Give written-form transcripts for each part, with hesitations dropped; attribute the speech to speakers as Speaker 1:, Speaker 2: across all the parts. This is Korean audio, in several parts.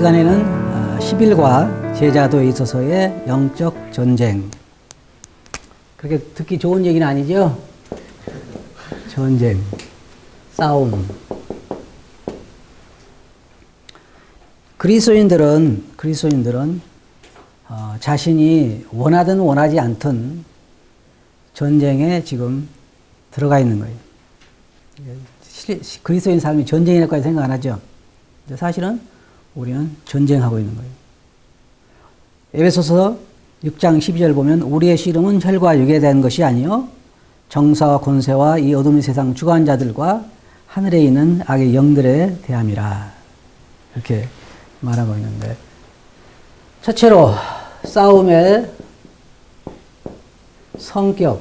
Speaker 1: 시간에는 11과 제자도에 있어서의 영적 전쟁. 그렇게 듣기 좋은 얘기는 아니죠? 전쟁, 싸움. 그리스도인들은 자신이 원하든 원하지 않든 전쟁에 지금 들어가 있는 거예요. 그리스도인 삶이 전쟁이라고까지 생각 안 하죠. 사실은 우리는 전쟁하고 있는 거예요. 에베소서 6장 12절 보면 우리의 씨름은 혈과 육에 대한 것이 아니요 정사와 권세와 이 어둠의 세상 주관자들과 하늘에 있는 악의 영들에 대함이라. 이렇게 말하고 있는데, 첫째로 싸움의 성격에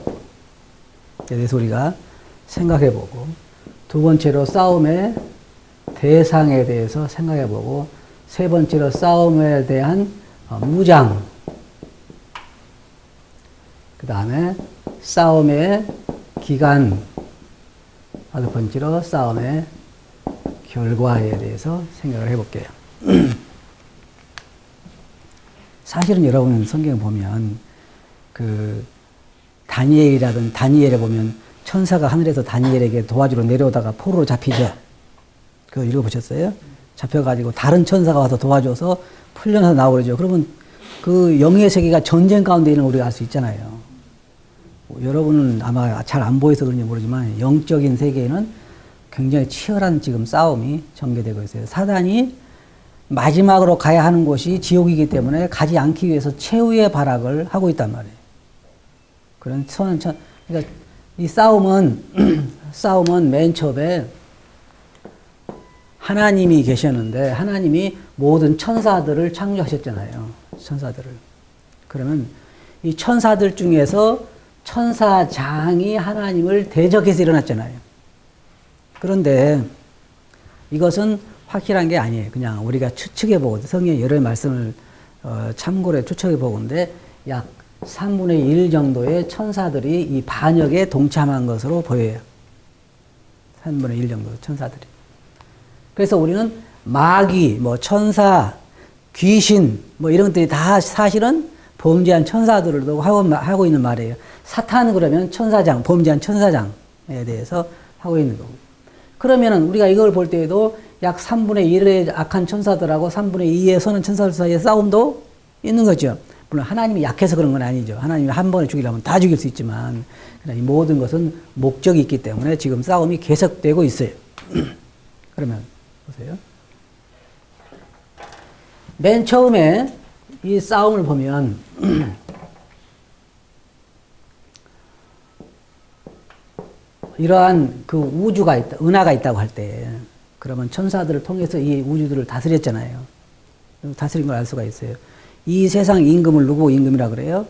Speaker 1: 대해서 우리가 생각해보고, 두 번째로 싸움의 대상에 대해서 생각해보고, 세 번째로 싸움에 대한 무장, 그 다음에 싸움의 기간, 다섯 번째로 싸움의 결과에 대해서 생각을 해볼게요. 사실은 여러분 성경 보면 다니엘에 보면 천사가 하늘에서 다니엘에게 도와주러 내려오다가 포로로 잡히죠. 그거 읽어보셨어요? 잡혀가지고 다른 천사가 와서 도와줘서 풀려나서 나오죠. 그러면 그 영의 세계가 전쟁 가운데 있는 걸 우리가 알 수 있잖아요. 여러분은 아마 잘 안 보여서 그런지 모르지만 영적인 세계에는 굉장히 치열한 지금 싸움이 전개되고 있어요. 사단이 마지막으로 가야 하는 곳이 지옥이기 때문에 가지 않기 위해서 최후의 발악을 하고 있단 말이에요. 그러니까 이 싸움은 맨 처음에 하나님이 계셨는데 하나님이 모든 천사들을 창조하셨잖아요. 천사들을. 그러면 이 천사들 중에서 천사장이 하나님을 대적해서 일어났잖아요. 그런데 이것은 확실한 게 아니에요. 그냥 우리가 추측해보고 성경의 여러 말씀을 참고로 추측해보건데 약 3분의 1 정도의 천사들이 이 반역에 동참한 것으로 보여요. 3분의 1 정도 천사들이. 그래서 우리는 마귀, 천사, 귀신, 이런 것들이 다 사실은 범죄한 천사들을 하고 있는 말이에요. 사탄 그러면 천사장, 범죄한 천사장에 대해서 하고 있는 거고. 그러면은 우리가 이걸 볼 때에도 약 3분의 1의 악한 천사들하고 3분의 2의 선한 천사들 사이의 싸움도 있는 거죠. 물론 하나님이 약해서 그런 건 아니죠. 하나님이 한 번에 죽이려면 다 죽일 수 있지만 이 모든 것은 목적이 있기 때문에 지금 싸움이 계속되고 있어요. 그러면 보세요. 맨 처음에 이 싸움을 보면 이러한 그 우주가 있다, 은하가 있다고 할 때, 그러면 천사들을 통해서 이 우주들을 다스렸잖아요. 다스린 걸 알 수가 있어요. 이 세상 임금을 누구 임금이라고 그래요?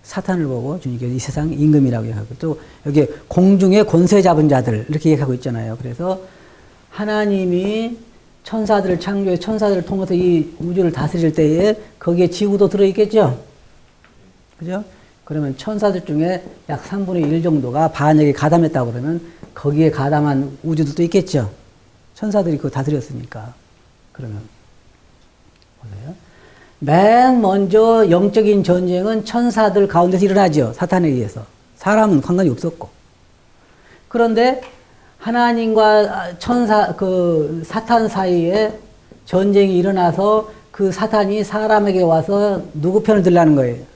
Speaker 1: 사탄을 보고 주님께서 이 세상 임금이라고 얘기하고, 또 여기 공중에 권세 잡은 자들 이렇게 얘기하고 있잖아요. 그래서 하나님이 천사들을 창조해 천사들을 통해서 이 우주를 다스릴 때에 거기에 지구도 들어있겠죠? 그죠? 그러면 천사들 중에 약 3분의 1 정도가 반역에 가담했다고 그러면 거기에 가담한 우주들도 있겠죠? 천사들이 그거 다스렸으니까. 그러면 보세요. 맨 먼저 영적인 전쟁은 천사들 가운데서 일어나죠. 사탄에 의해서. 사람은 관관이 없었고. 그런데 하나님과 사탄 사이에 전쟁이 일어나서 그 사탄이 사람에게 와서 누구 편을 들라는 거예요?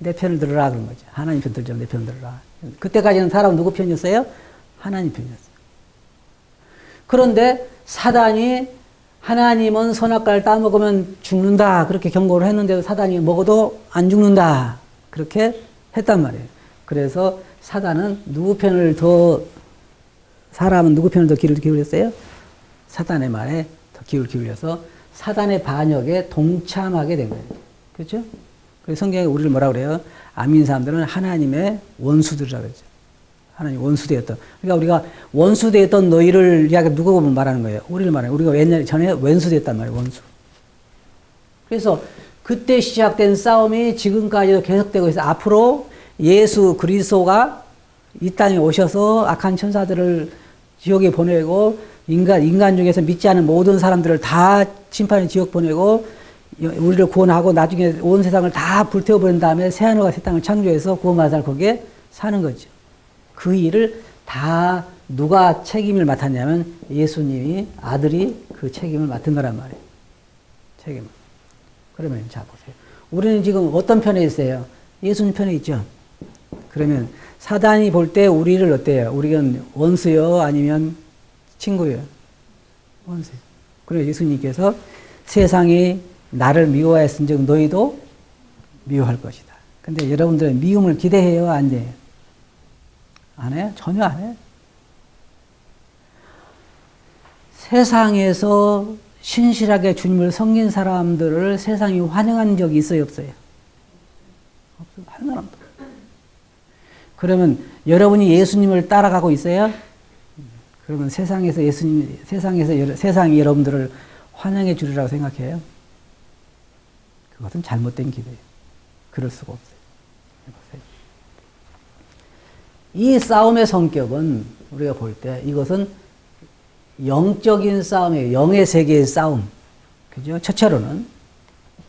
Speaker 1: 내 편을 들으라 그런 거죠. 하나님 편 들지 내 편 들으라. 그때까지는 사람은 누구 편이었어요? 하나님 편이었어요. 그런데 사단이 하나님은 선악과를 따먹으면 죽는다 그렇게 경고를 했는데도 사단이 먹어도 안 죽는다 그렇게 했단 말이에요. 그래서 사단은 사람은 누구 편을 더 귀를 기울였어요? 사단의 말에 더 귀를 기울여서 사단의 반역에 동참하게 된 거예요. 그렇죠? 그래서 성경에 우리를 뭐라 그래요? 안 믿는 사람들은 하나님의 원수들이라고 그러죠. 하나님 원수되었던. 그러니까 우리가 원수되었던 너희를 이야기 누구 말하는 거예요? 우리를 말하는 거예요. 우리가 전에 원수되었단 말이에요. 원수. 그래서 그때 시작된 싸움이 지금까지도 계속되고 있어요. 앞으로 예수 그리스도가 이 땅에 오셔서 악한 천사들을 지옥에 보내고 인간 중에서 믿지 않은 모든 사람들을 다 심판의 지옥 보내고 우리를 구원하고 나중에 온 세상을 다 불태워버린 다음에 새하늘과 새 땅을 창조해서 구원받은 사람 거기에 사는 거죠. 그 일을 다 누가 책임을 맡았냐면 예수님이 아들이 그 책임을 맡은 거란 말이에요. 책임을. 그러면 자 보세요. 우리는 지금 어떤 편에 있어요? 예수님 편에 있죠. 그러면 사단이 볼 때 우리를 어때요? 우리는 원수요? 아니면 친구요? 원수요. 그래서 예수님께서 세상이 나를 미워했은즉 너희도 미워할 것이다. 근데 여러분들은 미움을 기대해요? 안 돼요? 안 해요? 전혀 안 해요. 세상에서 신실하게 주님을 섬긴 사람들을 세상이 환영한 적이 있어요? 없어요? 없어요. 한 사람도. 그러면 여러분이 예수님을 따라가고 있어요? 그러면 세상에서 세상이 여러분들을 환영해 주리라고 생각해요? 그것은 잘못된 기대예요. 그럴 수가 없어요. 이 싸움의 성격은 우리가 볼 때 이것은 영적인 싸움이에요. 영의 세계의 싸움. 그죠? 첫째로는,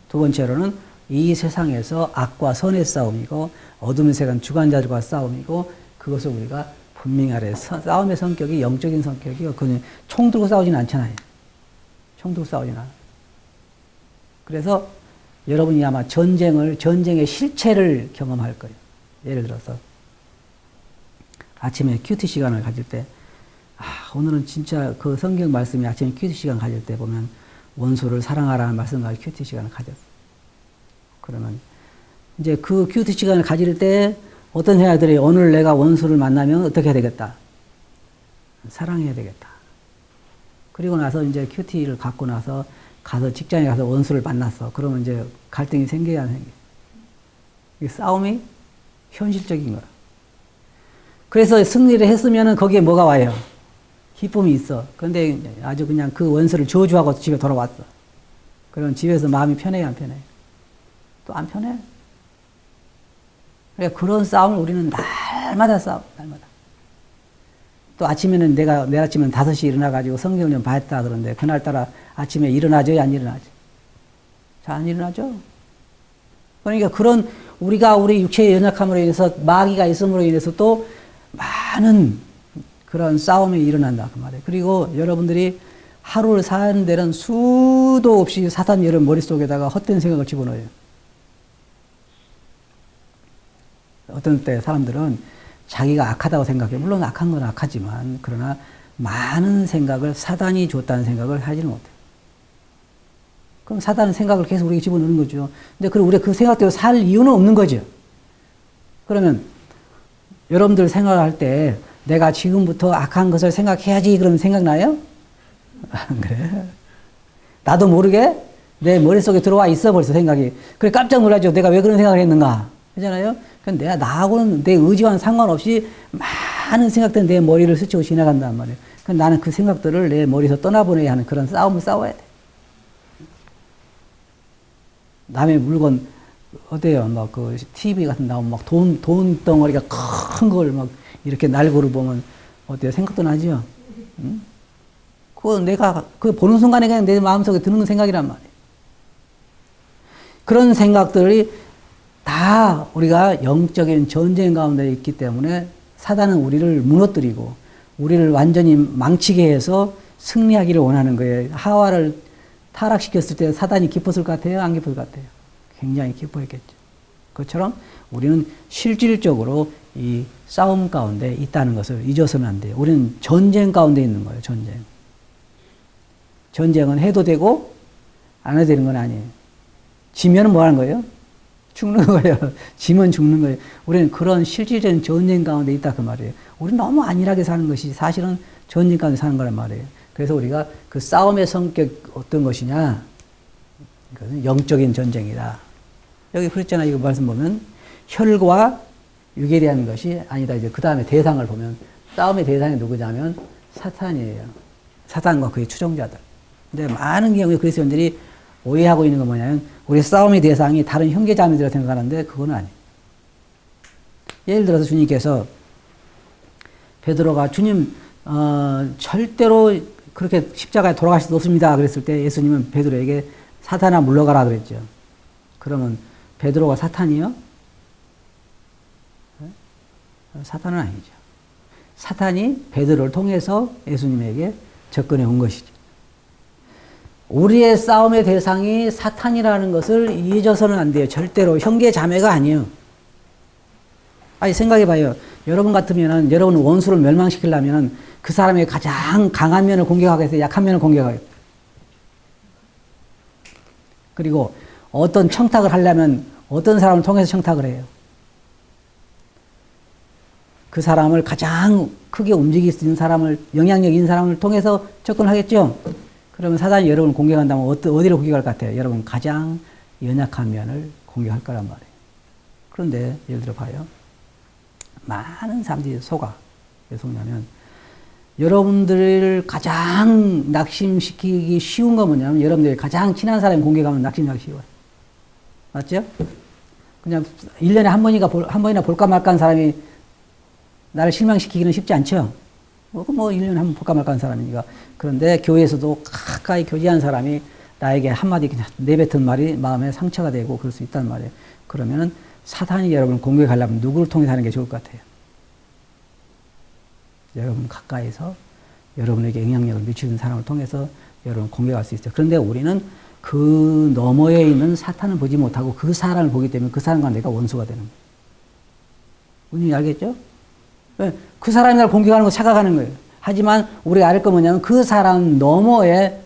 Speaker 1: 두 번째로는 이 세상에서 악과 선의 싸움이고 어둠의 세상 주관자들과 싸움이고 그것을 우리가 분명히 알아요. 싸움의 성격이 영적인 성격이요. 그건 총 들고 싸우지는 않잖아요. 총 들고 싸우지는 않아요. 그래서 여러분이 아마 전쟁의 실체를 경험할 거예요. 예를 들어서 아침에 큐티 시간을 가질 때 오늘은 진짜 그 성경 말씀이 아침에 큐티 시간 가질 때 보면 원수를 사랑하라는 말씀과 큐티 시간을 가졌어요. 그러면 이제 그 큐티 시간을 가질 때 어떤 생각들이 오늘 내가 원수를 만나면 어떻게 해야 되겠다? 사랑해야 되겠다. 그리고 나서 이제 큐티를 갖고 나서 가서 직장에 가서 원수를 만났어. 그러면 이제 갈등이 생겨야 생겨. 이 싸움이 현실적인 거야. 그래서 승리를 했으면은 거기에 뭐가 와요? 기쁨이 있어. 그런데 아주 그냥 그 원수를 저주하고 집에 돌아왔어. 그러면 집에서 마음이 편해요, 안 편해요? 또 안 편해. 그러니까 그런 싸움을 우리는 날마다 싸워, 날마다. 또 아침에는 내일 아침에는 5시에 일어나가지고 성경을 좀 봤다 그러는데 그날따라 아침에 일어나죠, 안 일어나죠? 잘 안 일어나죠? 그러니까 그런 우리가 우리 육체의 연약함으로 인해서 마귀가 있음으로 인해서 또 많은 그런 싸움이 일어난다 그 말이에요. 그리고 여러분들이 하루를 사는 데는 수도 없이 사탄이 여러분 머릿속에다가 헛된 생각을 집어넣어요. 어떤 때 사람들은 자기가 악하다고 생각해요. 물론 악한 건 악하지만 그러나 많은 생각을 사단이 줬다는 생각을 하지는 못해요. 그럼 사단은 생각을 계속 우리에게 집어넣는 거죠. 근데 그럼 우리가 그 생각대로 살 이유는 없는 거죠. 그러면 여러분들 생각할 때 내가 지금부터 악한 것을 생각해야지 그러면 생각나요? 안 그래? 나도 모르게 내 머릿속에 들어와 있어 벌써 생각이. 그래 깜짝 놀라죠. 내가 왜 그런 생각을 했는가? 그잖아요? 내가 나하고는 내 의지와는 상관없이 많은 생각들은 내 머리를 스치고 지나간단 말이에요. 나는 그 생각들을 내 머리에서 떠나보내야 하는 그런 싸움을 싸워야 돼. 남의 물건, 어때요? 막 그 TV 같은 데 나오면 막 돈 덩어리가 큰 걸 막 이렇게 날고를 보면 어때요? 생각도 나죠? 응? 그거 보는 순간에 그냥 내 마음속에 드는 생각이란 말이에요. 그런 생각들이 다 우리가 영적인 전쟁 가운데 있기 때문에 사단은 우리를 무너뜨리고 우리를 완전히 망치게 해서 승리하기를 원하는 거예요. 하와를 타락시켰을 때 사단이 기뻤을 것 같아요? 안 기뻤을 것 같아요? 굉장히 기뻐했겠죠. 그것처럼 우리는 실질적으로 이 싸움 가운데 있다는 것을 잊어서는 안 돼요. 우리는 전쟁 가운데 있는 거예요. 전쟁. 전쟁은 해도 되고 안 해도 되는 건 아니에요. 지면은 뭐 하는 거예요? 죽는 거예요. 지면 죽는 거예요. 우리는 그런 실질적인 전쟁 가운데 있다 그 말이에요. 우리는 너무 안일하게 사는 것이 사실은 전쟁 가운데 사는 거란 말이에요. 그래서 우리가 그 싸움의 성격 어떤 것이냐? 이것은 영적인 전쟁이다. 여기 그랬잖아요. 이거 말씀 보면 혈과 육에 대한 것이 아니다. 이제 그 다음에 대상을 보면 싸움의 대상이 누구냐면 사탄이에요. 사탄과 그의 추종자들. 근데 많은 경우에 그리스도인들이 오해하고 있는 건 뭐냐면 우리 싸움의 대상이 다른 형제자매들이라고 생각하는데 그건 아니에요. 예를 들어서 주님께서 베드로가 주님 절대로 그렇게 십자가에 돌아갈 수도 없습니다. 그랬을 때 예수님은 베드로에게 사탄아 물러가라 그랬죠. 그러면 베드로가 사탄이요? 사탄은 아니죠. 사탄이 베드로를 통해서 예수님에게 접근해 온 것이죠. 우리의 싸움의 대상이 사탄이라는 것을 잊어서는 안 돼요. 절대로 형제 자매가 아니에요. 아니 생각해봐요. 여러분 같으면은 여러분 원수를 멸망시키려면은 그 사람의 가장 강한 면을 공격하겠어요? 약한 면을 공격하겠어요? 그리고 어떤 청탁을 하려면 어떤 사람을 통해서 청탁을 해요? 그 사람을 가장 크게 움직일 수 있는 사람을, 영향력 있는 사람을 통해서 접근하겠죠? 그러면 사단이 여러분을 공격한다면 어디를 공격할 것 같아요? 여러분 가장 연약한 면을 공격할 거란 말이에요. 그런데 예를 들어 봐요. 많은 사람들이 속아. 왜 속냐면 여러분들을 가장 낙심시키기 쉬운 건 뭐냐면 여러분들이 가장 친한 사람이 공격하면 낙심하기 쉬워요. 맞죠? 그냥 1년에 한 번이나 볼까 말까 한 사람이 나를 실망시키기는 쉽지 않죠? 뭐 1년에 한 번 볼까 말까 한 사람이니까. 그런데 교회에서도 가까이 교제한 사람이 나에게 한마디 그냥 내뱉은 말이 마음에 상처가 되고 그럴 수 있단 말이에요. 그러면은 사탄이 여러분을 공격하려면 누구를 통해서 하는 게 좋을 것 같아요? 여러분 가까이서 여러분에게 영향력을 미치는 사람을 통해서 여러분 공격할 수 있어요. 그런데 우리는 그 너머에 있는 사탄을 보지 못하고 그 사람을 보기 때문에 그 사람과 내가 원수가 되는 거예요. 본인이 알겠죠? 그 사람이 날 공격하는 거 착각하는 거예요. 하지만 우리가 알 거 뭐냐면 그 사람 너머에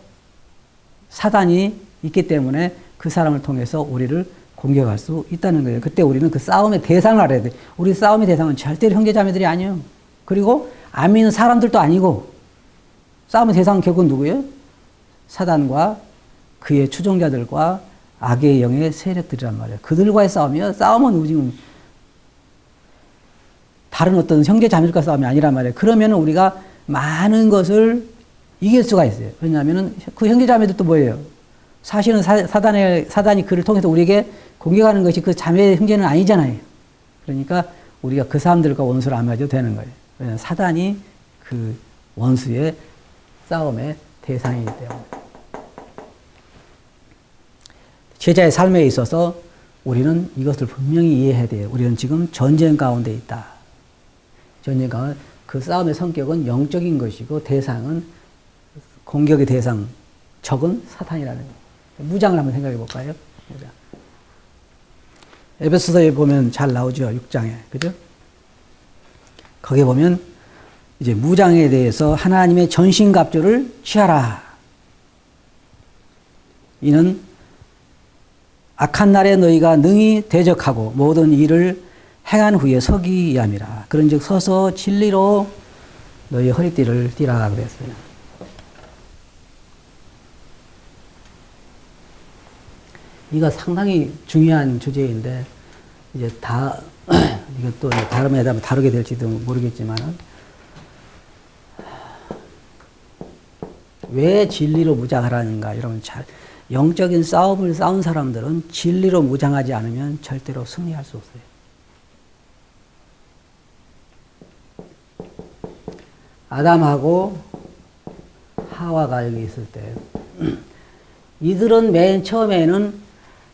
Speaker 1: 사단이 있기 때문에 그 사람을 통해서 우리를 공격할 수 있다는 거예요. 그때 우리는 그 싸움의 대상을 알아야 돼요. 우리 싸움의 대상은 절대로 형제자매들이 아니에요. 그리고 안 믿는 사람들도 아니고 싸움의 대상은 결국은 누구예요? 사단과 그의 추종자들과 악의 영의 세력들이란 말이에요. 그들과의 싸움이요. 싸움은 지금 다른 어떤 형제자매들과 싸움이 아니란 말이에요. 그러면 우리가 많은 것을 이길 수가 있어요. 왜냐하면 그 형제자매들도 뭐예요? 사실은 사단이 그를 통해서 우리에게 공격하는 것이 그 자매 형제는 아니잖아요. 그러니까 우리가 그 사람들과 원수를 안 맺어도 되는 거예요. 왜냐하면 사단이 그 원수의 싸움의 대상이기 때문에. 제자의 삶에 있어서 우리는 이것을 분명히 이해해야 돼요. 우리는 지금 전쟁 가운데 있다. 전쟁 가운데 그 싸움의 성격은 영적인 것이고 대상은 공격의 대상, 적은 사탄이라는 거예요. 무장을 한번 생각해 볼까요? 에베소서에 보면 잘 나오죠. 6장에. 그죠? 거기에 보면 이제 무장에 대해서 하나님의 전신갑주를 취하라. 이는 악한 날에 너희가 능히 대적하고 모든 일을 행한 후에 서기 위함이라. 그런즉 서서 진리로 너희 허리띠를 띠라 그랬어요. 이거 상당히 중요한 주제인데 이제 다 이것도 다음에 다루게 될지도 모르겠지만은 왜 진리로 무장하라는가? 여러분 영적인 싸움을 싸운 사람들은 진리로 무장하지 않으면 절대로 승리할 수 없어요. 아담하고 하와가 여기 있을 때 이들은 맨 처음에는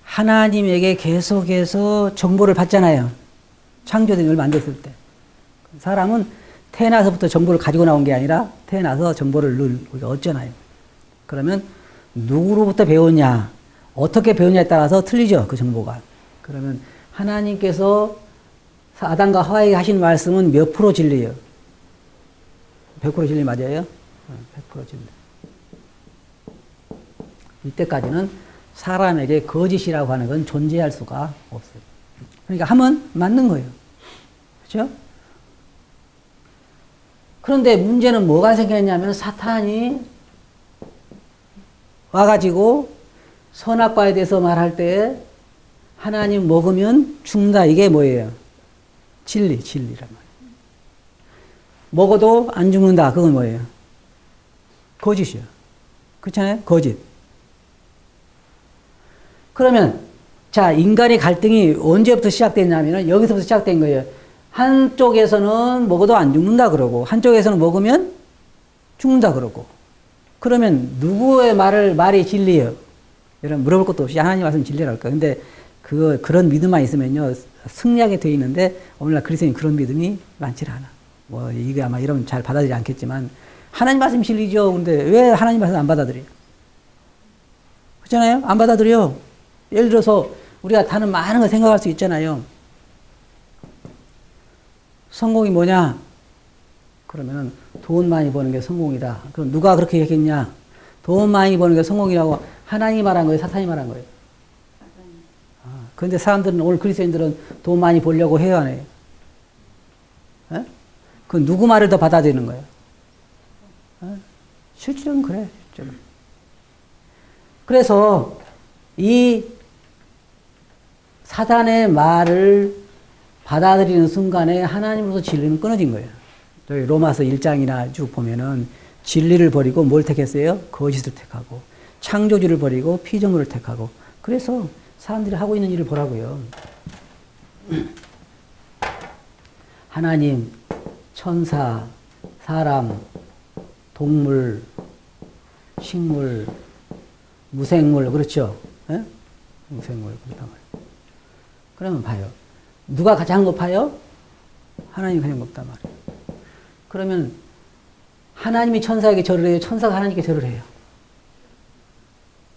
Speaker 1: 하나님에게 계속해서 정보를 받잖아요. 창조된 만들었을 때. 사람은 태어나서부터 정보를 가지고 나온 게 아니라 태어나서 정보를 우리가 얻잖아요. 그러면 누구로부터 배웠냐, 어떻게 배웠냐에 따라서 틀리죠. 그 정보가. 그러면 하나님께서 아담과 하와에게 하신 말씀은 몇 프로 진리예요? 100% 진리 맞아요? 100% 진리. 이때까지는 사람에게 거짓이라고 하는 건 존재할 수가 없어요. 그러니까 하면 맞는 거예요. 그렇죠? 그런데 문제는 뭐가 생겼냐면 사탄이 와가지고 선악과에 대해서 말할 때 하나님 먹으면 죽는다. 이게 뭐예요? 진리란 말이에요. 먹어도 안 죽는다. 그건 뭐예요? 거짓이요. 그렇잖아요? 거짓. 그러면 자, 인간의 갈등이 언제부터 시작됐냐면 여기서부터 시작된 거예요. 한쪽에서는 먹어도 안 죽는다 그러고 한쪽에서는 먹으면 죽는다 그러고 그러면 누구의 말이 진리예요? 여러분 물어볼 것도 없이 하나님 말씀 진리라고 할까? 근데 그런 믿음만 있으면요 승리하게 돼 있는데 오늘날 그리스도인 그런 믿음이 많지 않아. 뭐 이게 아마 이러면 잘 받아들이지 않겠지만 하나님 말씀 진리죠. 근데 왜 하나님 말씀 안 받아들여요? 그렇잖아요? 안 받아들여. 예를 들어서 우리가 다른 많은 걸 생각할 수 있잖아요. 성공이 뭐냐? 그러면 돈 많이 버는 게 성공이다. 그럼 누가 그렇게 얘기했냐? 돈 많이 버는 게 성공이라고 하나님이 말한 거예요? 사탄이 말한 거예요? 그런데 사람들은 오늘 그리스도인들은 돈 많이 벌려고 해요, 안 해요? 에? 그 누구 말을 더 받아들이는 거예요? 실질은 그래. 실질은. 그래서 이 사단의 말을 받아들이는 순간에 하나님으로서 진리는 끊어진 거예요. 저희 로마서 1장이나 쭉 보면은 진리를 버리고 뭘 택했어요? 거짓을 택하고 창조주를 버리고 피조물을 택하고 그래서 사람들이 하고 있는 일을 보라고요. 하나님, 천사, 사람, 동물, 식물, 무생물 그렇죠? 에? 무생물 그렇단 말이에요. 그러면 봐요. 누가 가장 높아요? 하나님이 가장 높단 말이에요. 그러면 하나님이 천사에게 절을 해요? 천사가 하나님께 절을 해요?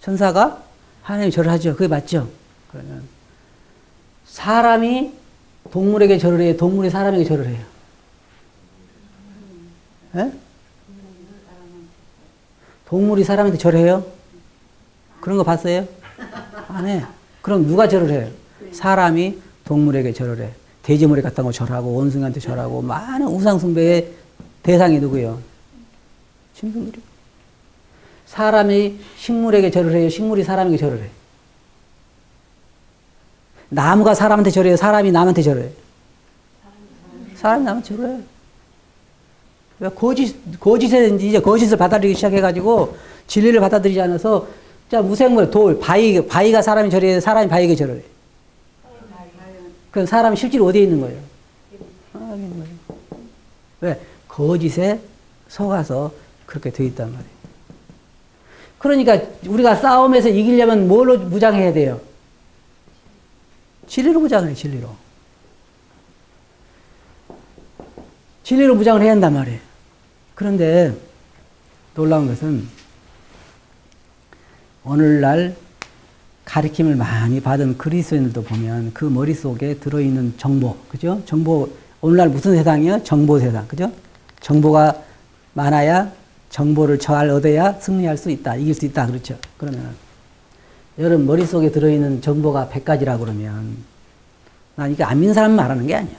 Speaker 1: 천사가 하나님이 절을 하죠. 그게 맞죠? 그러면 사람이 동물에게 절을 해요? 동물이 사람에게 절을 해요? 에? 동물이 사람한테 절해요? 그런 거 봤어요? 안 해. 그럼 누가 절을 해요? 사람이 동물에게 절을 해. 돼지머리 갖다 놓고 절하고 원숭이한테 절하고 많은 우상숭배의 대상이 누구예요? 짐승들이. 사람이 식물에게 절을 해요? 식물이 사람에게 절을 해요? 나무가 사람한테 절해요? 사람이 남한테 절해요? 사람이 남한테 절해요. 왜 거짓에 이제 거짓을 받아들이기 시작해가지고 진리를 받아들이지 않아서 자 무생물 돌 바위가 사람이 절해요? 사람이 바위에게 절을 해요? 그럼 사람이 실제로 어디에 있는 거예요? 여기 있는 거예요. 왜? 거짓에 속아서 그렇게 돼 있단 말이에요. 그러니까 우리가 싸움에서 이기려면 뭘로 무장해야 돼요? 진리로 무장을 해요. 진리로. 진리로 무장을 해야 한단 말이에요. 그런데 놀라운 것은 오늘날 가르침을 많이 받은 그리스도인들도 보면 그 머릿속에 들어있는 정보, 그죠? 정보, 오늘날 무슨 세상이에요? 정보 세상, 그죠? 정보가 많아야 정보를 잘 얻어야 승리할 수 있다, 이길 수 있다, 그렇죠? 그러면 여러분 머릿속에 들어있는 정보가 100가지라 그러면 난 이게 안 믿는 사람 말하는 게 아니에요.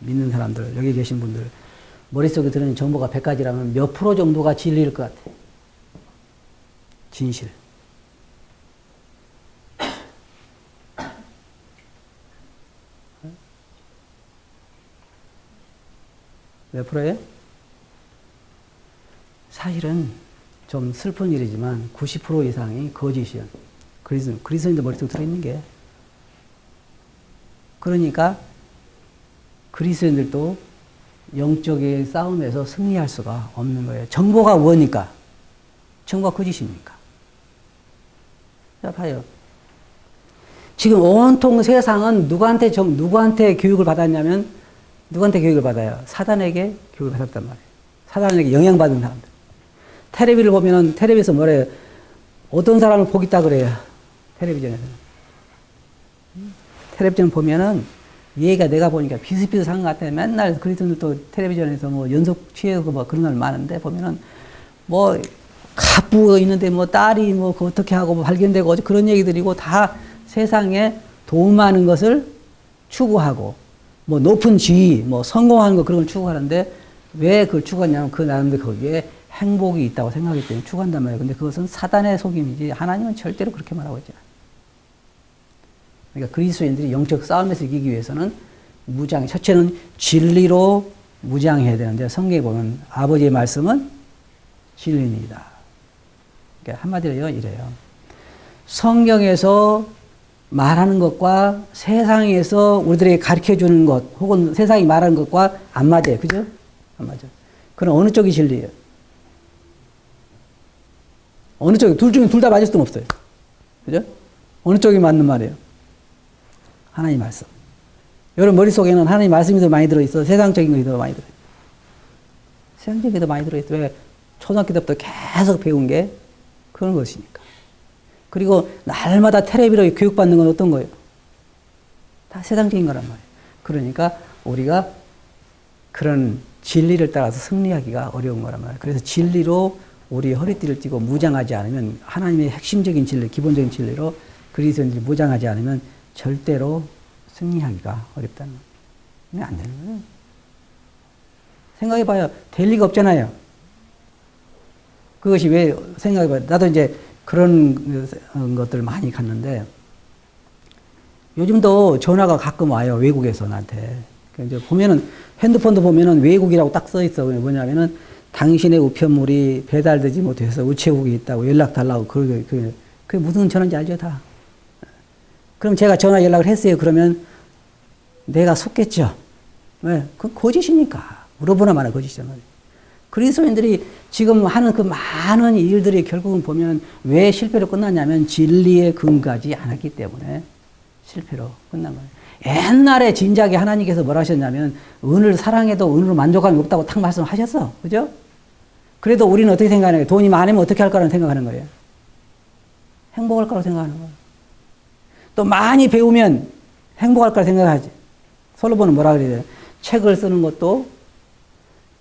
Speaker 1: 믿는 사람들, 여기 계신 분들 머릿속에 들어있는 정보가 100가지라면 몇 프로 정도가 진리일 것 같아요? 진실. 몇 프로예요? 사실은 좀 슬픈 일이지만 90% 이상이 거짓이야. 그리스도인들 머릿속에 들어있는 게. 그러니까 그리스도인들도 영적인 싸움에서 승리할 수가 없는 거예요. 정보가 뭐니까? 정보가 거짓입니까? 자, 봐요. 지금 온통 세상은 누구한테 교육을 받았냐면 누구한테 교육을 받아요? 사단에게 교육을 받았단 말이에요. 사단에게 영향받은 사람들. 텔레비를 보면은 텔레비에서 뭐래요? 어떤 사람을 보겠다 그래요. 텔레비전에서. 텔레비전 보면은 얘가 내가 보니까 비슷비슷한 것 같아. 맨날 그리스도인들도 텔레비전에서 뭐 연속 취해서 뭐 그런 날 많은데 보면은 뭐 가부가 있는데 뭐 딸이 뭐 그 어떻게 하고 뭐 발견되고 그런 얘기들이고 다 세상에 도움 많은 것을 추구하고 뭐 높은 지위, 뭐 성공하는 거 그런 걸 추구하는데 왜 그걸 추구하냐면 그 나름대로 거기에 행복이 있다고 생각하기 때문에 추구한단 말이에요. 근데 그것은 사단의 속임이지 하나님은 절대로 그렇게 말하고 있지 않아요. 그러니까 그리스도인들이 영적 싸움에서 이기기 위해서는 첫째는 진리로 무장해야 되는데 성경에 보면 아버지의 말씀은 진리입니다. 그러니까 한마디로 이래요. 성경에서 말하는 것과 세상에서 우리들에게 가르쳐 주는 것 혹은 세상이 말하는 것과 안 맞아요. 그죠? 안 맞아요. 그럼 어느 쪽이 진리예요? 어느 쪽이, 둘 중에 둘 다 맞을 수는 없어요. 그죠? 어느 쪽이 맞는 말이에요? 하나님 말씀. 여러분 머릿속에는 하나님 말씀이 더 많이 들어있어? 세상적인 것이 더 많이 들어있어? 세상적인 게 더 많이 들어있어. 왜? 초등학교 때부터 계속 배운 게 그런 것이니까. 그리고 날마다 텔레비로 교육받는 건 어떤 거예요? 다 세상적인 거란 말이에요. 그러니까 우리가 그런 진리를 따라서 승리하기가 어려운 거란 말이에요. 그래서 진리로 우리 허리띠를 띠고 무장하지 않으면, 하나님의 핵심적인 진리, 기본적인 진리로 그리스도인들이 무장하지 않으면 절대로 승리하기가 어렵다는 거예요. 안 되는 거예요. 생각해봐요. 될 리가 없잖아요. 그것이 왜, 생각해봐요. 나도 이제 그런 것들을 많이 갔는데, 요즘도 전화가 가끔 와요. 외국에서 나한테. 이제 보면은, 핸드폰도 보면은 외국이라고 딱 써 있어. 뭐냐면은, 당신의 우편물이 배달되지 못해서 우체국에 있다고 연락 달라고. 그게 무슨 전화인지 알죠, 다. 그럼 제가 전화 연락을 했어요. 그러면 내가 속겠죠. 왜? 그건 거짓이니까. 물어보나 마나 거짓이잖아요. 그리스도인들이 지금 하는 그 많은 일들이 결국은 보면 왜 실패로 끝났냐면 진리에 근거하지 않았기 때문에 실패로 끝난 거예요. 옛날에 진작에 하나님께서 뭐라 하셨냐면 은을 사랑해도 은으로 만족감이 없다고 탁 말씀하셨어. 그죠? 그래도 우리는 어떻게 생각하는 거예요? 돈이 많으면 어떻게 할 거라고 생각하는 거예요? 행복할 거라고 생각하는 거예요. 또 많이 배우면 행복할 거라고 생각하지. 솔로몬은 뭐라 그래요? 책을 쓰는 것도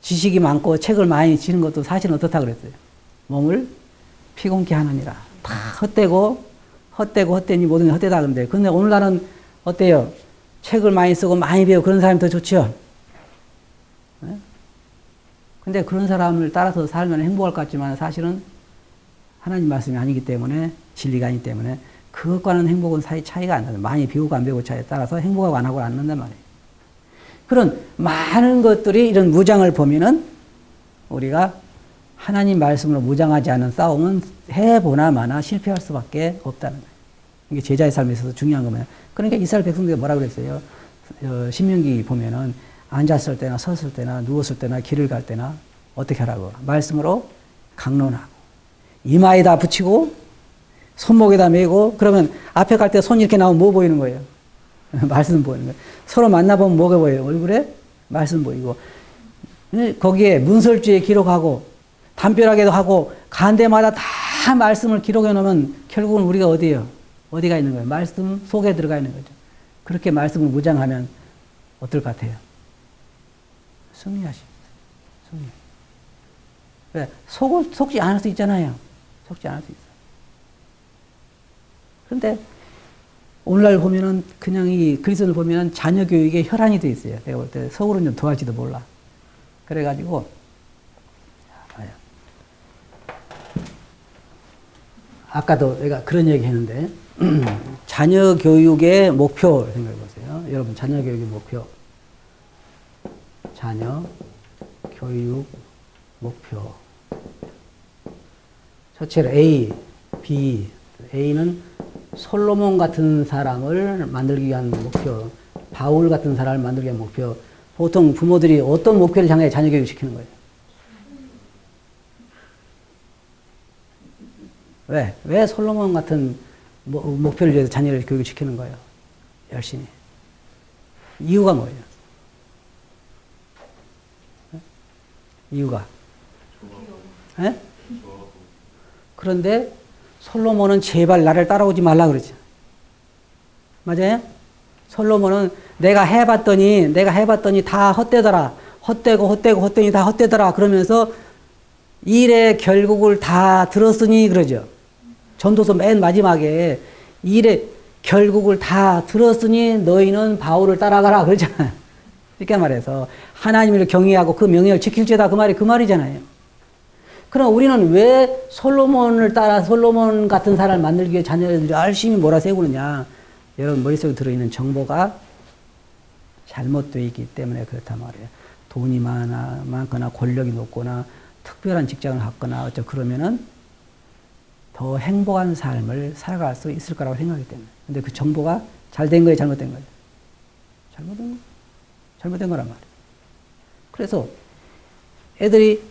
Speaker 1: 지식이 많고 책을 많이 지는 것도 사실은 어떻다 그랬어요? 몸을 피곤케 하느니라. 다 헛되니 모든 게 헛되다 그런데. 근데 오늘날은 어때요? 책을 많이 쓰고 많이 배우고 그런 사람이 더 좋죠? 네? 근데 그런 사람을 따라서 살면 행복할 것 같지만 사실은 하나님 말씀이 아니기 때문에, 진리가 아니기 때문에 그것과는 행복은 사이 차이가 안 나요. 많이 배우고 안 배우고 차이에 따라서 행복하고 안 하고 안 난단 말이에요. 그런 많은 것들이 이런 무장을 보면은 우리가 하나님 말씀으로 무장하지 않은 싸움은 해보나 마나 실패할 수밖에 없다는 거예요. 이게 제자의 삶에 있어서 중요한 거면. 그러니까 이스라엘 백성들이 뭐라 그랬어요? 신명기 보면은 앉았을 때나 섰을 때나 누웠을 때나 길을 갈 때나 어떻게 하라고? 말씀으로 강론하고 이마에다 붙이고 손목에다 메고. 그러면 앞에 갈 때 손 이렇게 나오면 뭐 보이는 거예요? 말씀 보이는 거예요. 서로 만나보면 뭐가 보여요? 얼굴에 말씀 보이고. 거기에 문설주에 기록하고 담벼락에도 하고 간 데마다 다 말씀을 기록해 놓으면 결국은 우리가 어디예요? 어디가 있는 거예요? 말씀 속에 들어가 있는 거죠. 그렇게 말씀을 무장하면 어떨 것 같아요? 승리하십니다. 승리. 왜? 속지 않을 수 있잖아요. 속지 않을 수 있어요. 그런데 오늘날 보면은 그냥 이 그리스도를 보면은 자녀 교육에 혈안이 돼 있어요. 내가 볼 때 속으로는 좀 더할지도 몰라. 그래가지고 봐요. 아까도 내가 그런 얘기 했는데 자녀 교육의 목표 생각해 보세요. 여러분 자녀 교육의 목표. 자녀 교육 목표. 첫째로 A, B. A는 솔로몬 같은 사람을 만들기 위한 목표, 바울 같은 사람을 만들기 위한 목표. 보통 부모들이 어떤 목표를 향해 자녀 교육을 시키는 거예요? 왜 솔로몬 같은 목표를 위해서 자녀를 교육을 시키는 거예요? 열심히. 이유가 뭐예요? 이유가? 네? 그런데 솔로몬은 제발 나를 따라오지 말라 그러죠. 맞아요? 솔로몬은 내가 해봤더니 다 헛되더라. 헛되더니 다 헛되더라. 그러면서 일의 결국을 다 들었으니 그러죠. 전도서 맨 마지막에 일의 결국을 다 들었으니 너희는 바울을 따라가라 그러잖아요. 이렇게 말해서 하나님을 경외하고 그 명령을 지킬지어다 그 말이잖아요. 그럼 우리는 왜 솔로몬을 따라 솔로몬 같은 사람을 만들기 위해 자녀들이 열심히 몰아세우느냐? 여러분 머릿속에 들어있는 정보가 잘못되어 있기 때문에 그렇단 말이에요. 돈이 많거나 권력이 높거나 특별한 직장을 갖거나 그러면은 더 행복한 삶을 살아갈 수 있을 거라고 생각하기 때문에. 근데 그 정보가 잘된 거예요, 잘못된 거예요? 잘못된 거란 말이에요. 그래서 애들이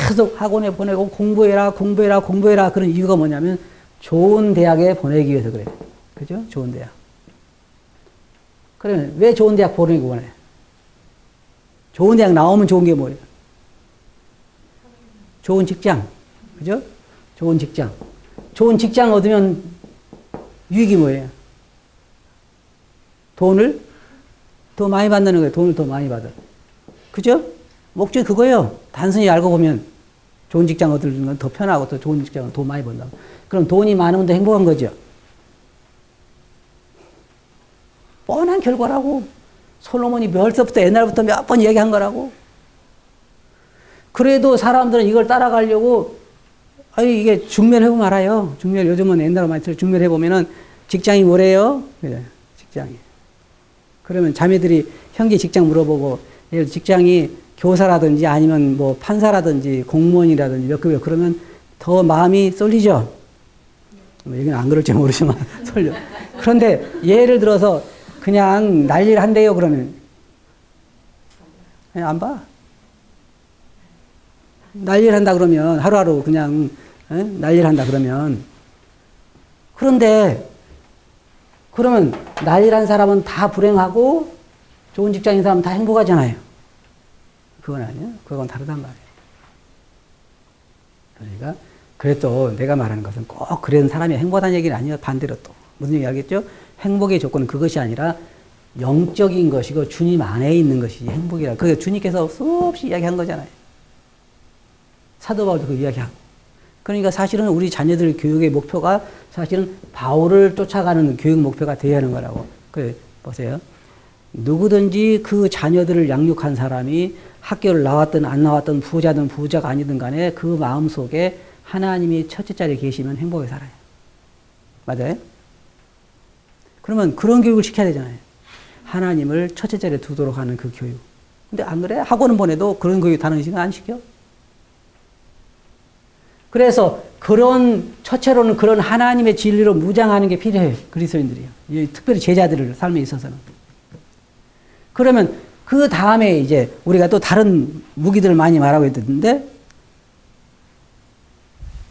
Speaker 1: 계속 학원에 보내고 공부해라, 공부해라, 공부해라. 그런 이유가 뭐냐면 좋은 대학에 보내기 위해서 그래요. 그죠? 좋은 대학. 그러면 왜 좋은 대학 보내기 원해? 좋은 대학 나오면 좋은 게 뭐예요? 좋은 직장. 그죠? 좋은 직장. 좋은 직장 얻으면 유익이 뭐예요? 돈을 더 많이 받는 거예요. 돈을 더 많이 받아. 그죠? 목적이 그거예요. 단순히 알고 보면 좋은 직장 얻는 건 더 편하고 더 좋은 직장은 더 많이 번다고. 그럼 돈이 많으면 더 행복한 거죠. 뻔한 결과라고. 솔로몬이 벌써부터 옛날부터 몇 번 얘기한 거라고. 그래도 사람들은 이걸 따라가려고 이게 중멸해보면 알아요. 중멸 요즘은 옛날로 많이 들어 중멸해보면은 직장이 뭐래요? 그래, 직장이. 그러면 자매들이 형제 직장 물어보고 예를 들어 직장이 교사라든지 아니면 뭐 판사라든지 공무원이라든지 몇 급이요. 그러면 더 마음이 쏠리죠. 여기는 안 그럴지 모르지만 쏠려. 그런데 예를 들어서 그냥 난리를 한대요. 그러면 안 봐. 난리를 한다 그러면 하루하루 그냥 난리를 한다 그러면 그런데 그러면 난리를 한 사람은 다 불행하고 좋은 직장인 사람은 다 행복하잖아요. 그건 아니야. 그건 다르단 말이에요. 그러니까 그래도 내가 말하는 것은 꼭 그런 사람이 행복하다는 얘기는 아니에요. 반대로 또 무슨 얘기 알겠죠? 행복의 조건은 그것이 아니라 영적인 것이고 주님 안에 있는 것이 행복이라. 그게 주님께서 수없이 이야기한 거잖아요. 사도 바울도 그 이야기하고. 그러니까 사실은 우리 자녀들 교육의 목표가 사실은 바울을 쫓아가는 교육 목표가 되어야 하는 거라고. 보세요. 누구든지 그 자녀들을 양육한 사람이 학교를 나왔든 안 나왔든 부자든 부자가 아니든 간에 그 마음 속에 하나님이 첫째 자리에 계시면 행복하게 살아요. 맞아요? 그러면 그런 교육을 시켜야 되잖아요. 하나님을 첫째 자리에 두도록 하는 그 교육. 근데 안 그래? 학원은 보내도 그런 교육 다른 시간 안 시켜? 그래서 그런 첫째로는 그런 하나님의 진리로 무장하는 게 필요해요. 그리스도인들이요. 특별히 제자들을 삶에 있어서는. 그러면 그 다음에 이제 우리가 또 다른 무기들을 많이 말하고 있는데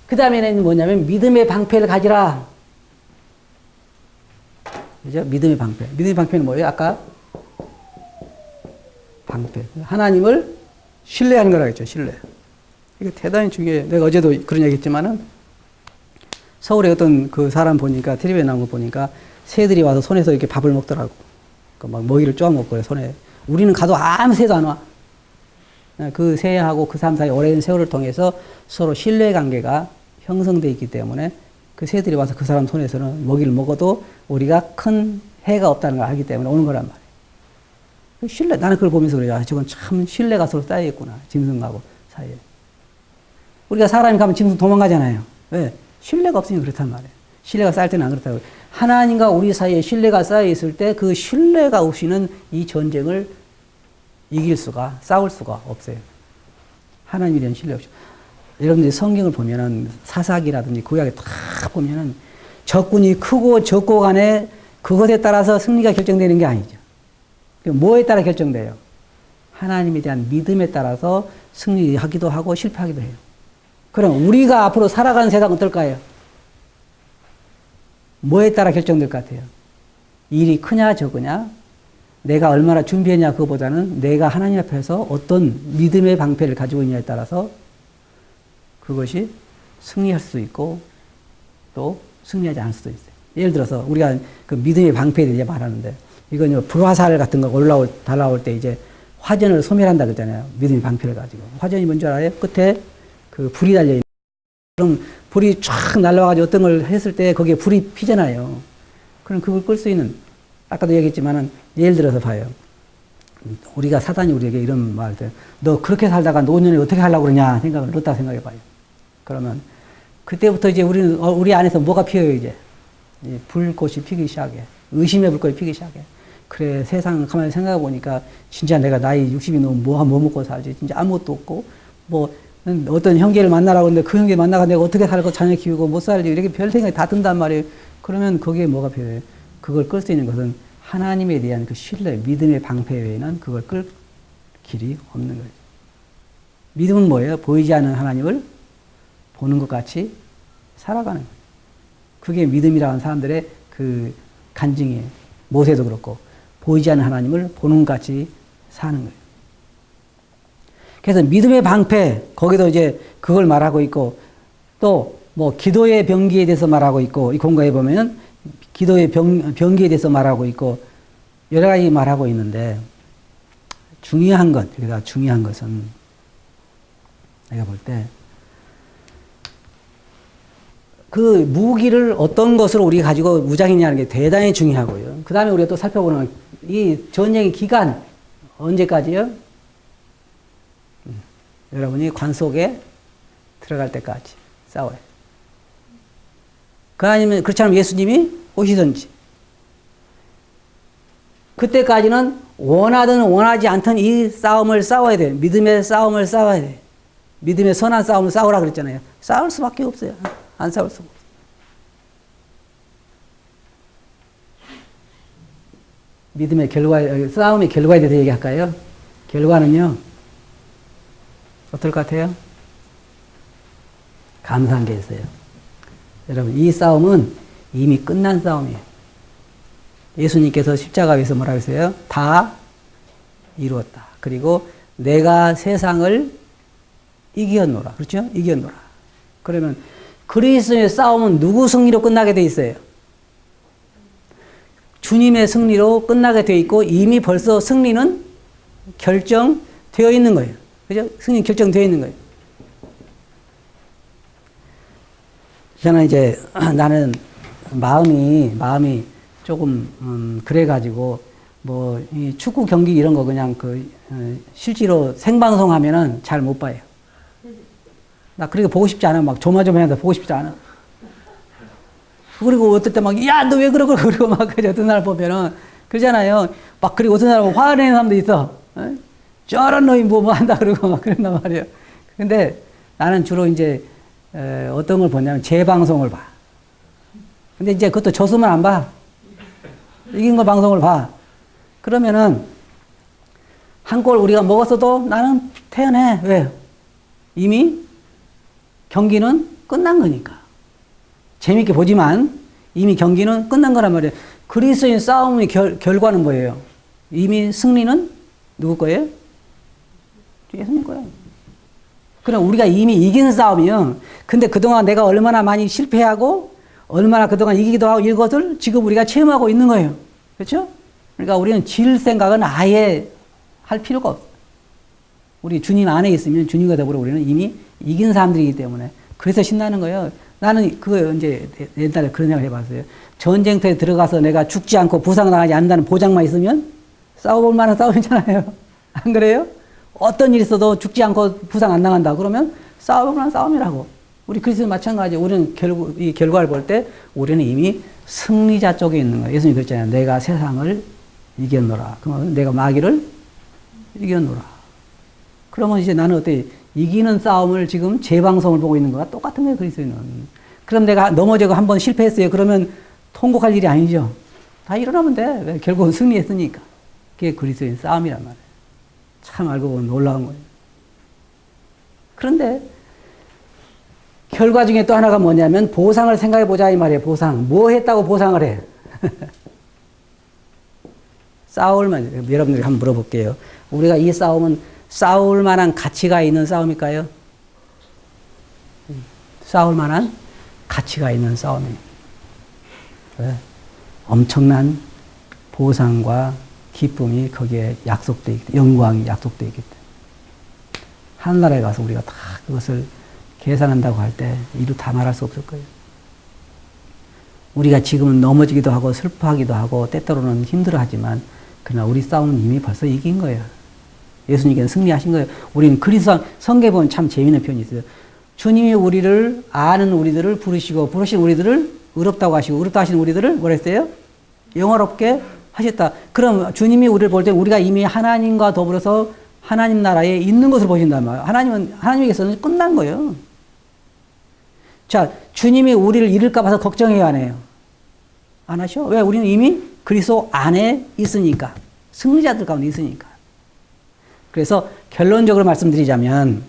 Speaker 1: 그 다음에는 뭐냐면 믿음의 방패를 가지라. 그죠? 믿음의 방패. 믿음의 방패는 뭐예요? 아까 방패. 하나님을 신뢰하는 거라고 했죠. 신뢰. 이게 대단히 중요해요. 내가 어제도 그런 얘기 했지만은 서울에 어떤 그 사람 보니까 텔레비에 나온 거 보니까 새들이 와서 손에서 이렇게 밥을 먹더라고. 막 먹이를 쪼아 먹고요, 손에. 우리는 가도 아무 새도 안 와. 그 새하고 그 사람 사이 오랜 세월을 통해서 서로 신뢰 관계가 형성되어 있기 때문에 그 새들이 와서 그 사람 손에서는 먹이를 먹어도 우리가 큰 해가 없다는 걸 알기 때문에 오는 거란 말이에요. 그 신뢰, 나는 그걸 보면서 그래요. 저건 참 신뢰가 서로 쌓여있구나. 짐승하고 사이에. 우리가 사람이 가면 짐승 도망가잖아요. 왜? 신뢰가 없으니까 그렇단 말이에요. 신뢰가 쌓일 때는 안 그렇다고. 하나님과 우리 사이에 신뢰가 쌓여있을 때 그 신뢰가 없이는 이 전쟁을 이길 수가, 싸울 수가 없어요. 하나님에 대한 신뢰 없이. 여러분들이 성경을 보면은 사사기라든지 구약에 다 보면은 적군이 크고 적고 간에 그것에 따라서 승리가 결정되는 게 아니죠. 뭐에 따라 결정돼요? 하나님에 대한 믿음에 따라서 승리하기도 하고 실패하기도 해요. 그럼 우리가 앞으로 살아가는 세상은 어떨까요? 뭐에 따라 결정될 것 같아요? 일이 크냐 적으냐? 내가 얼마나 준비했냐 그거보다는 내가 하나님 앞에서 어떤 믿음의 방패를 가지고 있냐에 따라서 그것이 승리할 수도 있고 또 승리하지 않을 수도 있어요. 예를 들어서 우리가 그 믿음의 방패에 대해 말하는데 이건 불화살 같은 거 달아올 때 이제 화전을 소멸한다 그러잖아요. 믿음의 방패를 가지고. 화전이 뭔지 알아요? 끝에 그 불이 달려있는. 그럼 불이 쫙 날라와가지고 어떤 걸 했을 때 거기에 불이 피잖아요. 그럼 그걸 끌 수 있는, 아까도 얘기했지만은 예를 들어서 봐요. 우리가 사단이 우리에게 이런 말 할 때, 너 그렇게 살다가 노년에 어떻게 하려고 그러냐 생각을 넣었다 생각해 봐요. 그러면 그때부터 이제 우리 안에서 뭐가 피어요, 이제? 불꽃이 피기 시작해. 의심의 불꽃이 피기 시작해. 그래, 세상 가만히 생각해 보니까 진짜 내가 나이 60이 넘으면 뭐 먹고 살지? 진짜 아무것도 없고, 뭐, 어떤 형제를 만나라고 하는데 그 형제 만나가 내가 어떻게 살고 자녀 키우고 못 살지? 이렇게 별 생각이 다 든단 말이에요. 그러면 거기에 뭐가 필요해요? 그걸 끌 수 있는 것은 하나님에 대한 그 신뢰, 믿음의 방패 외에는 그걸 끌 길이 없는 거죠. 믿음은 뭐예요? 보이지 않는 하나님을 보는 것 같이 살아가는 거예요. 그게 믿음이라는 사람들의 그 간증이에요. 모세도 그렇고 보이지 않는 하나님을 보는 것 같이 사는 거예요. 그래서 믿음의 방패, 거기도 이제 그걸 말하고 있고, 또 뭐 기도의 병기에 대해서 말하고 있고, 이 공과에 보면 기도의 병기에 대해서 말하고 있고, 여러 가지 말하고 있는데, 중요한 것, 여기다 중요한 것은 내가 볼 때, 그 무기를 어떤 것으로 우리가 가지고 무장했냐는 게 대단히 중요하고요. 그 다음에 우리가 또 살펴보는 이 전쟁의 기간, 언제까지요? 여러분이 관 속에 들어갈 때까지 싸워요. 그 아니면 그렇지 않으면 예수님이 오시든지. 그때까지는 원하든 원하지 않든 이 싸움을 싸워야 돼요. 믿음의 싸움을 싸워야 돼요. 믿음의 선한 싸움을 싸우라 그랬잖아요. 싸울 수밖에 없어요. 안 싸울 수가 없어요. 믿음의 결과, 싸움의 결과에 대해서 얘기할까요? 결과는요, 어떨 것 같아요? 감사한 게 있어요. 여러분, 이 싸움은 이미 끝난 싸움이에요. 예수님께서 십자가에서 뭐라고 했어요? 다 이루었다. 그리고 내가 세상을 이겼노라. 그렇죠? 이겼노라. 그러면 그리스도의 싸움은 누구 승리로 끝나게 돼 있어요? 주님의 승리로 끝나게 돼 있고 이미 벌써 승리는 결정되어 있는 거예요. 그죠? 승리 결정되어 있는 거예요. 저는 이제 나는 마음이 조금 그래가지고 뭐 이 축구 경기 이런 거 그냥 실제로 생방송 하면은 잘 못 봐요. 나 그렇게 보고 싶지 않아. 막 조마조마해서 보고 싶지 않아. 그리고 어떨 때 막 야 너 왜 그러고 그러고 막 그래 어떤 날 보면은 그러잖아요. 막 그리고 어떤 사람은 화내는 사람도 있어. 저런 놈이 뭐 한다 그러고 막 그런단 말이에요. 근데 나는 주로 이제 어떤 걸 보냐면 재방송을 봐. 근데 이제 그것도 졌으면 안 봐. 이긴 거 방송을 봐. 그러면은 한 골 우리가 먹었어도 나는 태연해. 왜? 이미 경기는 끝난 거니까. 재밌게 보지만 이미 경기는 끝난 거란 말이에요. 그리스도인 싸움의 결과는 뭐예요? 이미 승리는 누구 거예요? 예수님 거예요. 그럼 우리가 이미 이긴 싸움이요. 근데 그동안 내가 얼마나 많이 실패하고 얼마나 그동안 이기기도 하고 이것을 지금 우리가 체험하고 있는 거예요. 그렇죠? 그러니까 우리는 질 생각은 아예 할 필요가 없어요. 우리 주님 안에 있으면 주님과 더불어 우리는 이미 이긴 사람들이기 때문에 그래서 신나는 거예요. 나는 그거 이제 옛날에 그런 생각을 해봤어요. 전쟁터에 들어가서 내가 죽지 않고 부상당하지 않는다는 보장만 있으면 싸워볼 만한 싸움이잖아요. 안 그래요? 어떤 일이 있어도 죽지 않고 부상 안 당한다. 그러면 싸워볼 만한 싸움이라고. 우리 그리스도 마찬가지. 우리는 결국 이 결과를 볼 때 우리는 이미 승리자 쪽에 있는 거예요. 예수님이 그랬잖아요. 내가 세상을 이겼노라. 그러면 내가 마귀를 이겼노라. 그러면 이제 나는 어때? 이기는 싸움을 지금 재방송을 보고 있는 거와 똑같은 거예요, 그리스도인은. 그럼 내가 넘어지고 한번 실패했어요. 그러면 통곡할 일이 아니죠. 다 일어나면 돼. 왜? 결국은 승리했으니까. 그게 그리스도인 싸움이란 말이에요. 참 알고 보면 놀라운 거예요. 그런데 결과 중에 또 하나가 뭐냐면 보상을 생각해 보자 이 말이에요. 보상. 뭐 했다고 보상을 해? 싸울만. 여러분들이 한번 물어볼게요. 우리가 이 싸움은 싸울 만한 가치가 있는 싸움일까요? 싸울 만한 가치가 있는 싸움이에요. 왜? 엄청난 보상과 기쁨이 거기에 약속되어 있기 때문에, 영광이 약속되어 있기 때문에. 하늘나라에 가서 우리가 다 그것을 계산한다고 할 때 이루 다 말할 수 없을 거예요. 우리가 지금은 넘어지기도 하고 슬퍼하기도 하고 때때로는 힘들어하지만 그러나 우리 싸움은 이미 벌써 이긴 거예요. 예수님께서 승리하신 거예요. 우리는 그리스도 성경에 보면 참 재미있는 표현이 있어요. 주님이 우리를 아는 우리들을 부르시고 부르신 우리들을 의롭다고 하시고 의롭다 하시는 우리들을 뭐라 했어요? 영화롭게 하셨다. 그럼 주님이 우리를 볼 때 우리가 이미 하나님과 더불어서 하나님 나라에 있는 것을 보신단 말이에요. 하나님에게서는 끝난 거예요. 자, 주님이 우리를 잃을까 봐서 걱정해요, 안 해요? 안 하셔? 왜? 우리는 이미 그리스도 안에 있으니까. 승리자들 가운데 있으니까. 그래서 결론적으로 말씀드리자면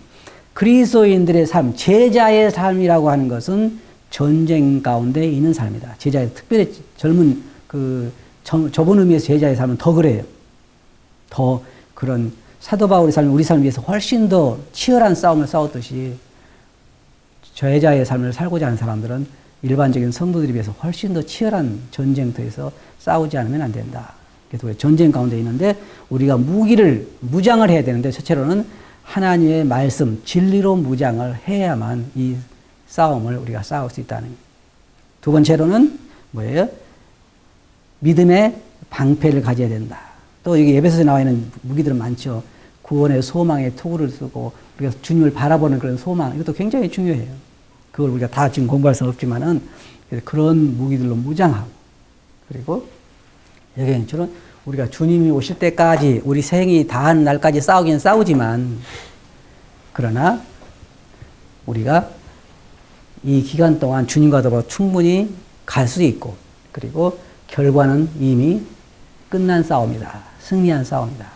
Speaker 1: 그리스도인들의 삶, 제자의 삶이라고 하는 것은 전쟁 가운데 있는 삶이다. 제자의 특별히 젊은 좁은 의미에서 제자의 삶은 더 그래요. 더 그런 사도 바울의 삶이 우리 삶을 위해서 훨씬 더 치열한 싸움을 싸웠듯이 제자의 삶을 살고자 하는 사람들은 일반적인 성도들에 비해서 훨씬 더 치열한 전쟁터에서 싸우지 않으면 안 된다. 그래서 전쟁 가운데 있는데 우리가 무장을 해야 되는데 첫째로는 하나님의 말씀, 진리로 무장을 해야만 이 싸움을 우리가 싸울 수 있다는 거예요. 두 번째로는 뭐예요? 믿음의 방패를 가져야 된다. 또 여기 에베소서에 나와 있는 무기들은 많죠. 구원의 소망의 토구를 쓰고 우리가 주님을 바라보는 그런 소망, 이것도 굉장히 중요해요. 그걸 우리가 다 지금 공부할 수는 없지만은 그런 무기들로 무장하고, 그리고 여기처럼 우리가 주님이 오실 때까지 우리 생이 다한 날까지 싸우긴 싸우지만, 그러나 우리가 이 기간 동안 주님과 더불어 충분히 갈 수 있고, 그리고 결과는 이미 끝난 싸움이다. 승리한 싸움이다.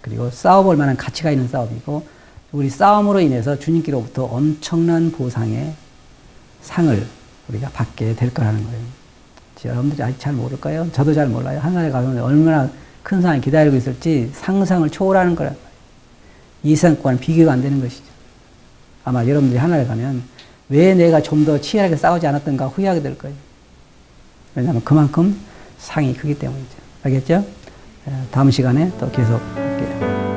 Speaker 1: 그리고 싸워볼 만한 가치가 있는 싸움이고, 우리 싸움으로 인해서 주님께로부터 엄청난 보상의 상을 우리가 받게 될 거라는 거예요. 여러분들이 아직 잘 모를 거예요. 저도 잘 몰라요. 하늘에 가면 얼마나 큰 상이 기다리고 있을지 상상을 초월하는 거란 말이에요. 이 세상과는 비교가 안 되는 것이죠. 아마 여러분들이 하늘에 가면 왜 내가 좀 더 치열하게 싸우지 않았던가 후회하게 될 거예요. 왜냐하면 그만큼 상이 크기 때문이죠. 알겠죠? 다음 시간에 또 계속 할게요.